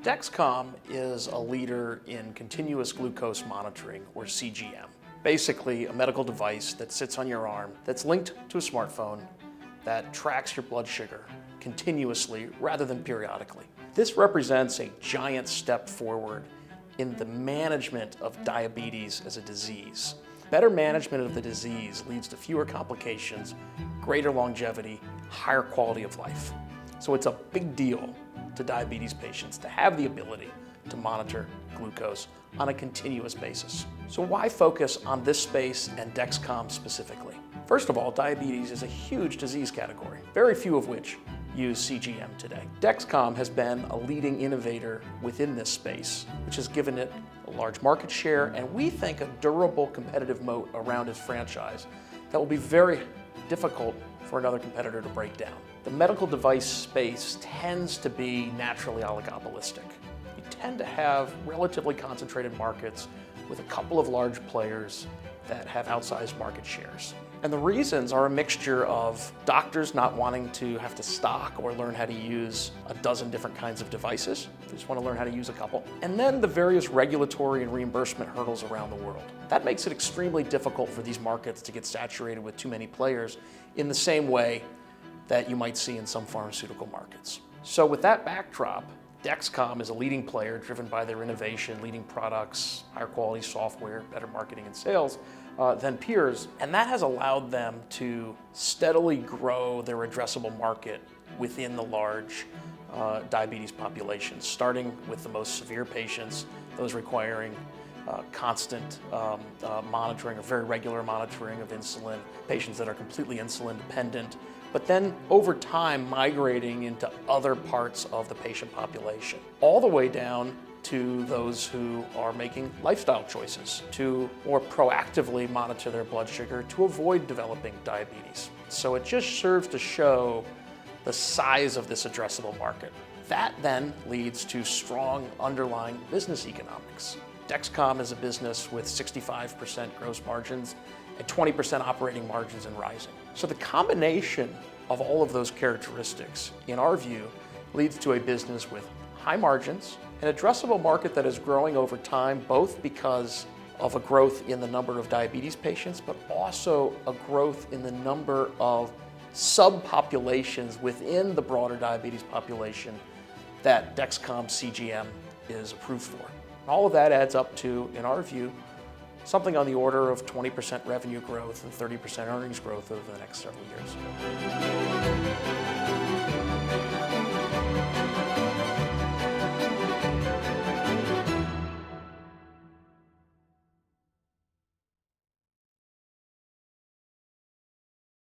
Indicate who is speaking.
Speaker 1: Dexcom is a leader in continuous glucose monitoring, or CGM. Basically, a medical device that sits on your arm that's linked to a smartphone that tracks your blood sugar continuously rather than periodically. This represents a giant step forward in the management of diabetes as a disease. Better management of the disease leads to fewer complications, greater longevity, higher quality of life. So it's a big deal to diabetes patients to have the ability to monitor glucose on a continuous basis. So why focus on this space and Dexcom specifically? First of all, diabetes is a huge disease category, very few of which use CGM today. Dexcom has been a leading innovator within this space, which has given it a large market share and we think a durable competitive moat around its franchise that will be very difficult for another competitor to break down. The medical device space tends to be naturally oligopolistic. You tend to have relatively concentrated markets with a couple of large players that have outsized market shares. And the reasons are a mixture of doctors not wanting to have to stock or learn how to use a dozen different kinds of devices. They just want to learn how to use a couple. And then the various regulatory and reimbursement hurdles around the world. That makes it extremely difficult for these markets to get saturated with too many players in the same way that you might see in some pharmaceutical markets. So with that backdrop, Dexcom is a leading player driven by their innovation, leading products, higher quality software, better marketing and sales than peers. And that has allowed them to steadily grow their addressable market within the large diabetes population, starting with the most severe patients, those requiring constant monitoring or very regular monitoring of insulin, patients that are completely insulin dependent, but then over time migrating into other parts of the patient population, all the way down to those who are making lifestyle choices to more proactively monitor their blood sugar to avoid developing diabetes. So it just serves to show the size of this addressable market. That then leads to strong underlying business economics. Dexcom is a business with 65% gross margins and 20% operating margins and rising. So the combination of all of those characteristics, in our view, leads to a business with high margins, an addressable market that is growing over time, both because of a growth in the number of diabetes patients, but also a growth in the number of subpopulations within the broader diabetes population that Dexcom CGM is approved for. All of that adds up to, in our view, something on the order of 20% revenue growth and 30% earnings growth over the next several years.